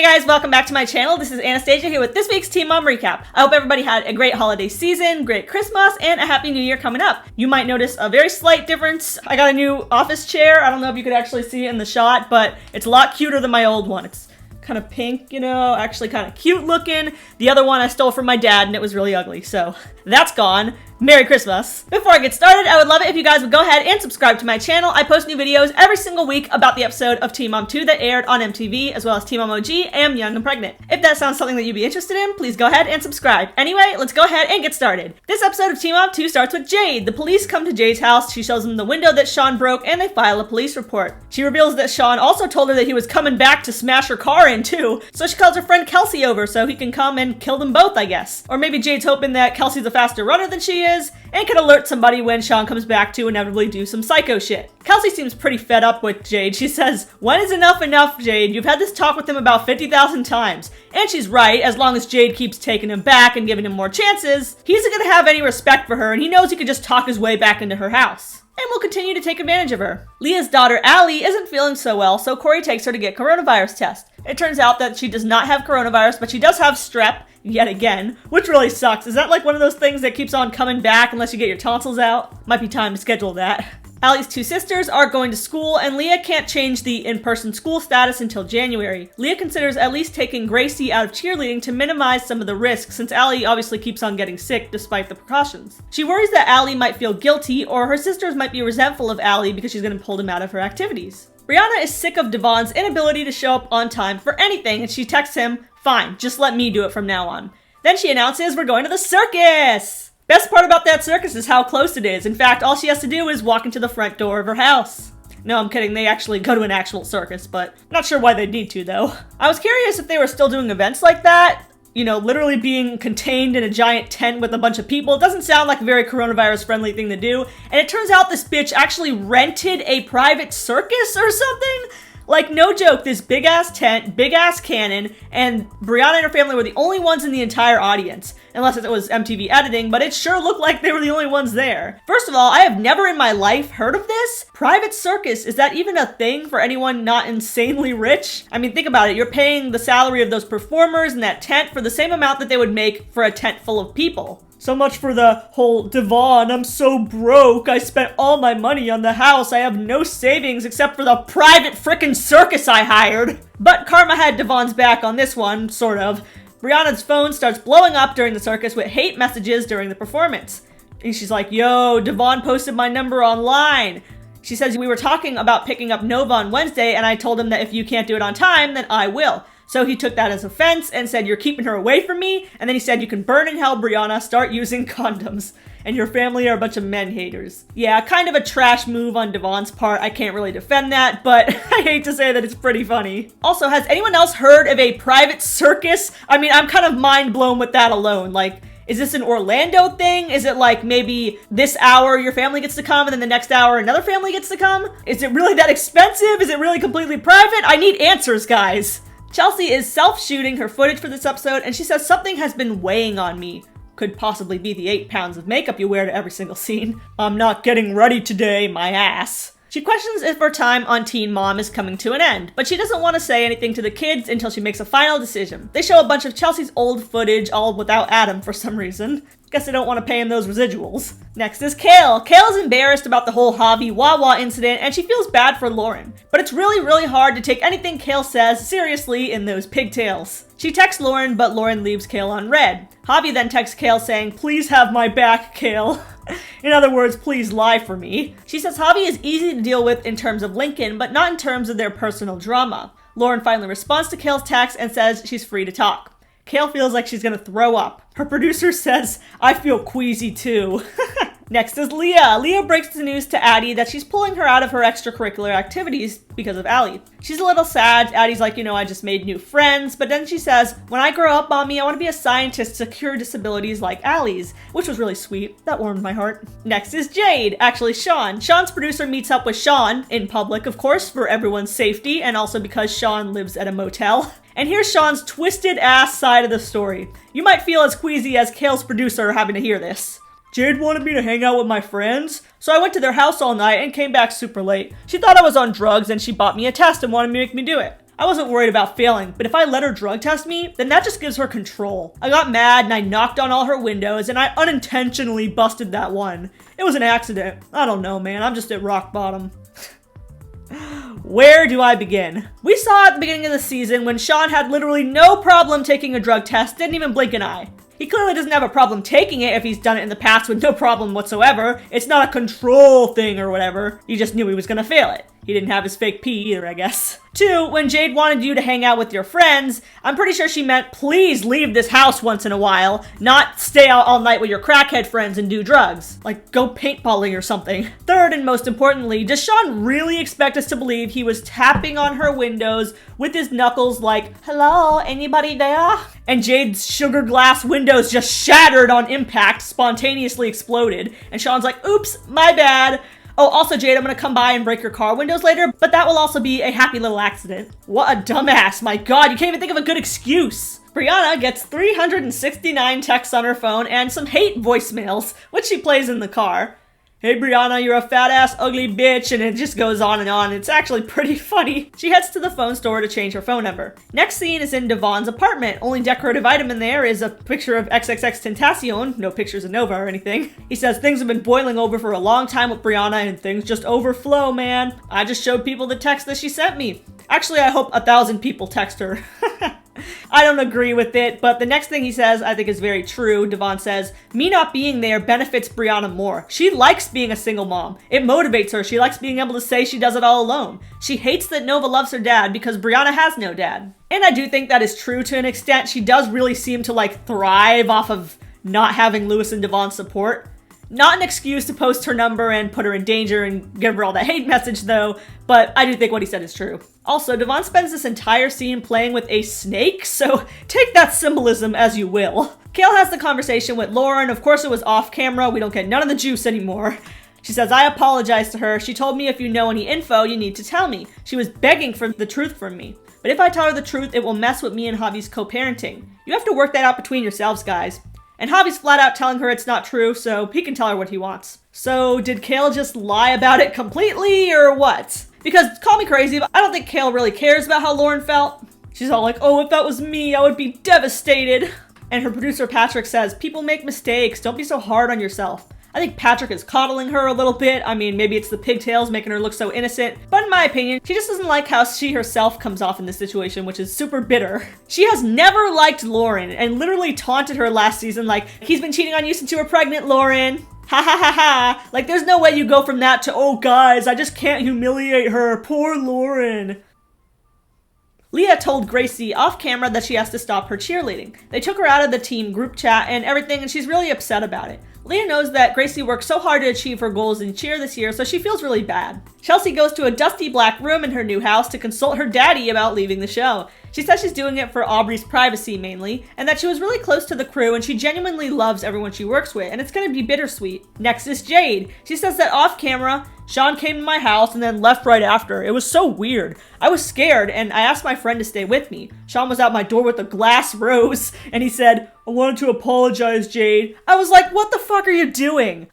guys, welcome back to my channel. This is Anastasia here with this week's Teen Mom Recap. I hope everybody had a great holiday season, great Christmas, and a happy new year coming up. You might notice a very slight difference. I got a new office chair. I don't know if you could actually see it in the shot, but it's a lot cuter than my old one. It's kind of pink, you know, actually kind of cute looking. The other one I stole from my dad and it was really ugly, so that's gone. Merry Christmas. Before I get started, I would love it if you guys would go ahead and subscribe to my channel. I post new videos every single week about the episode of Teen Mom 2 that aired on MTV, as well as Teen Mom OG and Young and Pregnant. If that sounds something that you'd be interested in, please go ahead and subscribe. Anyway, let's go ahead and get started. This episode of Teen Mom 2 starts with Jade. The police come to Jade's house. She shows them the window that Sean broke and they file a police report. She reveals that Sean also told her that he was coming back to smash her car in too, so she calls her friend Kelsey over so he can come and kill them both, I guess. Or maybe Jade's hoping that Kelsey's a faster runner than she is and can alert somebody when Sean comes back to inevitably do some psycho shit. Kelsey seems pretty fed up with Jade. She says, "When is enough enough, Jade? You've had this talk with him about 50,000 times." And she's right. As long as Jade keeps taking him back and giving him more chances, he isn't gonna have any respect for her, and he knows he could just talk his way back into her house. And will continue to take advantage of her. Leah's daughter, Allie, isn't feeling so well, so Corey takes her to get coronavirus test. It turns out that she does not have coronavirus, but she does have strep, yet again, which really sucks. Is that like one of those things that keeps on coming back unless you get your tonsils out? Might be time to schedule that. Allie's two sisters are going to school, and Leah can't change the in-person school status until January. Leah considers at least taking Gracie out of cheerleading to minimize some of the risks, since Allie obviously keeps on getting sick despite the precautions. She worries that Allie might feel guilty, or her sisters might be resentful of Allie because she's going to pull him out of her activities. Brianna is sick of Devon's inability to show up on time for anything, and she texts him, "Fine, just let me do it from now on." Then she announces, "We're going to the circus!" Best part about that circus is how close it is. In fact, all she has to do is walk into the front door of her house. No, I'm kidding. They actually go to an actual circus, but not sure why they'd need to, though. I was curious if they were still doing events like that. You know, literally being contained in a giant tent with a bunch of people. It doesn't sound like a very coronavirus-friendly thing to do. And it turns out this bitch actually rented a private circus or something? Like, no joke, this big-ass tent, big-ass cannon, and Brianna and her family were the only ones in the entire audience. Unless it was MTV editing, but it sure looked like they were the only ones there. First of all, I have never in my life heard of this. Private circus, is that even a thing for anyone not insanely rich? I mean, think about it. You're paying the salary of those performers in that tent for the same amount that they would make for a tent full of people. So much for the whole, "Devon, I'm so broke. I spent all my money on the house. I have no savings except for the private frickin' circus I hired." But karma had Devon's back on this one, sort of. Brianna's phone starts blowing up during the circus with hate messages during the performance. And she's like, "Yo, Devon posted my number online." She says, "We were talking about picking up Nova on Wednesday, and I told him that if you can't do it on time, then I will." So he took that as offense and said, "You're keeping her away from me." And then he said, "You can burn in hell, Brianna. Start using condoms. And your family are a bunch of men haters." Yeah, kind of a trash move on Devon's part. I can't really defend that, but I hate to say that it's pretty funny. Also, has anyone else heard of a private circus? I mean, I'm kind of mind blown with that alone. Like, is this an Orlando thing? Is it like maybe this hour your family gets to come and then the next hour another family gets to come? Is it really that expensive? Is it really completely private? I need answers, guys. Chelsea is self-shooting her footage for this episode, and she says something has been weighing on me. Could possibly be the 8 pounds of makeup you wear to every single scene. "I'm not getting ready today, my ass." She questions if her time on Teen Mom is coming to an end, but she doesn't want to say anything to the kids until she makes a final decision. They show a bunch of Chelsea's old footage, all without Adam for some reason. Guess they don't want to pay him those residuals. Next is Kale. Kale's embarrassed about the whole Javi Wawa incident, and she feels bad for Lauren. But it's really, really hard to take anything Kale says seriously in those pigtails. She texts Lauren, but Lauren leaves Kale on read. Javi then texts Kale saying, "Please have my back, Kale." In other words, please lie for me. She says Javi is easy to deal with in terms of Lincoln, but not in terms of their personal drama. Lauren finally responds to Kale's text and says she's free to talk. Kale feels like she's gonna throw up. Her producer says, "I feel queasy too." Next is Leah. Leah breaks the news to Addie that she's pulling her out of her extracurricular activities because of Allie. She's a little sad. Addie's like, "I just made new friends." But then she says, "When I grow up, Mommy, I want to be a scientist to cure disabilities like Allie's," which was really sweet. That warmed my heart. Next is Jade. Actually, Sean. Sean's producer meets up with Sean in public, of course, for everyone's safety, and also because Sean lives at a motel. And here's Sean's twisted ass side of the story. You might feel as queasy as Kale's producer having to hear this. "Jade wanted me to hang out with my friends, so I went to their house all night and came back super late. She thought I was on drugs and she bought me a test and wanted to make me do it. I wasn't worried about failing, but if I let her drug test me, then that just gives her control. I got mad and I knocked on all her windows and I unintentionally busted that one. It was an accident. I don't know, man. I'm just at rock bottom. Where do I begin? We saw at the beginning of the season when Sean had literally no problem taking a drug test, didn't even blink an eye. He clearly doesn't have a problem taking it if he's done it in the past with no problem whatsoever. It's not a control thing or whatever. He just knew he was gonna fail it. He didn't have his fake pee either, I guess. 2, when Jade wanted you to hang out with your friends, I'm pretty sure she meant please leave this house once in a while, not stay out all night with your crackhead friends and do drugs. Like, go paintballing or something. 3rd, and most importantly, does Sean really expect us to believe he was tapping on her windows with his knuckles like, hello, anybody there? And Jade's sugar glass windows just shattered on impact, spontaneously exploded, and Sean's like, oops, my bad. Oh, also, Jade, I'm gonna come by and break your car windows later, but that will also be a happy little accident. What a dumbass. My God, you can't even think of a good excuse. Brianna gets 369 texts on her phone and some hate voicemails, which she plays in the car. Hey Brianna, you're a fat ass ugly bitch, and it just goes on and on. It's actually pretty funny. She heads to the phone store to change her phone number. Next scene is in Devon's apartment. Only decorative item in there is a picture of XXX no pictures of Nova or anything. He says things have been boiling over for a long time with Brianna and things just overflow, man. I just showed people the text that she sent me. Actually, I hope 1,000 people text her. I don't agree with it, but the next thing he says I think is very true. Devon says, me not being there benefits Brianna more. She likes being a single mom. It motivates her. She likes being able to say she does it all alone. She hates that Nova loves her dad because Brianna has no dad. And I do think that is true to an extent. She does really seem to like thrive off of not having Lewis and Devon's support. Not an excuse to post her number and put her in danger and give her all that hate message though, but I do think what he said is true. Also, Devon spends this entire scene playing with a snake, so take that symbolism as you will. Kale has the conversation with Lauren. Of course it was off camera. We don't get none of the juice anymore. She says, I apologize to her. She told me if you know any info, you need to tell me. She was begging for the truth from me. But if I tell her the truth, it will mess with me and Javi's co-parenting. You have to work that out between yourselves, guys. And Javi's flat out telling her it's not true, so he can tell her what he wants. So did Kale just lie about it completely, or what? Because, call me crazy, but I don't think Kale really cares about how Lauren felt. She's all like, oh, if that was me, I would be devastated. And her producer Patrick says, people make mistakes, don't be so hard on yourself. I think Patrick is coddling her a little bit. I mean, maybe it's the pigtails making her look so innocent. But in my opinion, she just doesn't like how she herself comes off in this situation, which is super bitter. She has never liked Lauren and literally taunted her last season like, he's been cheating on you since you were pregnant, Lauren. Ha ha ha ha. Like, there's no way you go from that to, oh guys, I just can't humiliate her. Poor Lauren. Leah told Gracie off camera that she has to stop her cheerleading. They took her out of the team group chat and everything, and she's really upset about it. Leah knows that Gracie worked so hard to achieve her goals in cheer this year, so she feels really bad. Chelsea goes to a dusty black room in her new house to consult her daddy about leaving the show. She says she's doing it for Aubrey's privacy mainly, and that she was really close to the crew and she genuinely loves everyone she works with, and it's gonna be bittersweet. Next is Jade. She says that off camera, Sean came to my house and then left right after. It was so weird. I was scared and I asked my friend to stay with me. Sean was out my door with a glass rose and he said, I wanted to apologize, Jade. I was like, what the fuck are you doing?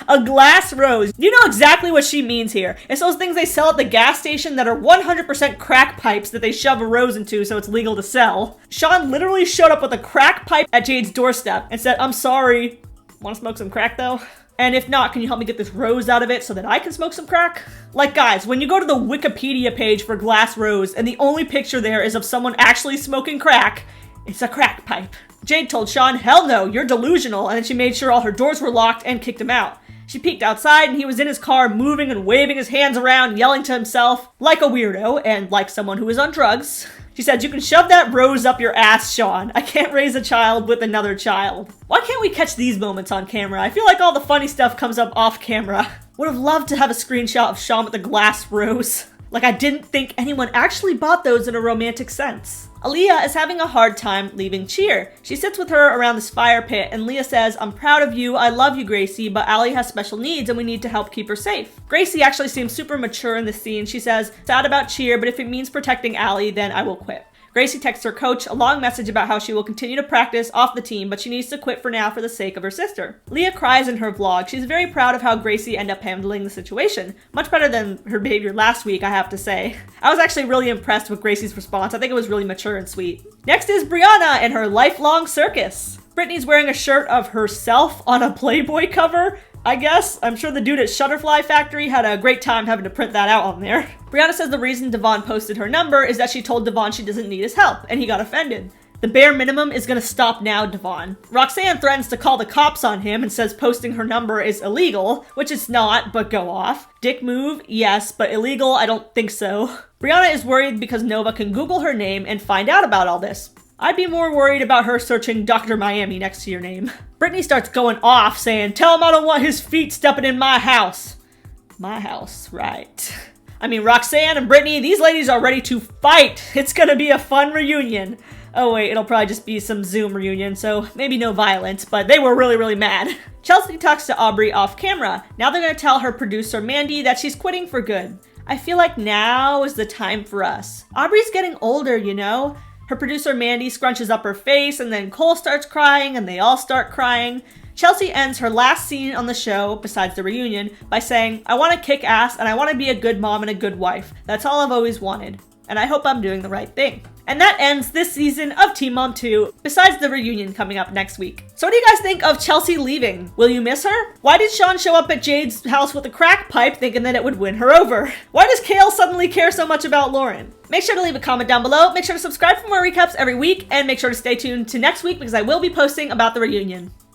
A glass rose. You know exactly what she means here. It's those things they sell at the gas station that are 100% crack pipes that they shove a rose into so it's legal to sell. Sean literally showed up with a crack pipe at Jade's doorstep and said, I'm sorry. Want to smoke some crack though? And if not, can you help me get this rose out of it so that I can smoke some crack? Like guys, when you go to the Wikipedia page for glass rose and the only picture there is of someone actually smoking crack, it's a crack pipe. Jade told Sean, hell no, you're delusional, and then she made sure all her doors were locked and kicked him out. She peeked outside and he was in his car moving and waving his hands around, yelling to himself like a weirdo and like someone who is on drugs. She said, you can shove that rose up your ass, Sean. I can't raise a child with another child. Why can't we catch these moments on camera? I feel like all the funny stuff comes up off camera. Would have loved to have a screenshot of Sean with a glass rose. Like I didn't think anyone actually bought those in a romantic sense. Aaliyah is having a hard time leaving cheer. She sits with her around this fire pit and Leah says, I'm proud of you, I love you, Gracie, but Allie has special needs and we need to help keep her safe. Gracie actually seems super mature in this scene. She says, sad about cheer, but if it means protecting Allie, then I will quit. Gracie texts her coach a long message about how she will continue to practice off the team, but she needs to quit for now for the sake of her sister. Leah cries in her vlog. She's very proud of how Gracie ended up handling the situation. Much better than her behavior last week, I have to say. I was actually really impressed with Gracie's response. I think it was really mature and sweet. Next is Brianna and her lifelong circus. Brittany's wearing a shirt of herself on a Playboy cover. I guess. I'm sure the dude at Shutterfly Factory had a great time having to print that out on there. Brianna says the reason Devon posted her number is that she told Devon she doesn't need his help, and he got offended. The bare minimum is gonna stop now, Devon. Roxanne threatens to call the cops on him and says posting her number is illegal, which it's not, but go off. Dick move, yes, but illegal, I don't think so. Brianna is worried because Nova can Google her name and find out about all this. I'd be more worried about her searching Dr. Miami next to your name. Brittany starts going off, saying, "Tell him I don't want his feet stepping in my house." My house, right. I mean, Roxanne and Brittany, these ladies are ready to fight. It's gonna be a fun reunion. Oh wait, it'll probably just be some Zoom reunion, so maybe no violence, but they were really, really mad. Chelsea talks to Aubrey off camera. Now they're gonna tell her producer Mandy that she's quitting for good. I feel like now is the time for us. Aubrey's getting older, you know? Her producer Mandy scrunches up her face, and then Cole starts crying, and they all start crying. Chelsea ends her last scene on the show, besides the reunion, by saying, "I want to kick ass, and I want to be a good mom and a good wife. That's all I've always wanted. And I hope I'm doing the right thing." And that ends this season of Teen Mom 2, besides the reunion coming up next week. So what do you guys think of Chelsea leaving? Will you miss her? Why did Sean show up at Jade's house with a crack pipe thinking that it would win her over? Why does Kale suddenly care so much about Lauren? Make sure to leave a comment down below, make sure to subscribe for more recaps every week, and make sure to stay tuned to next week because I will be posting about the reunion.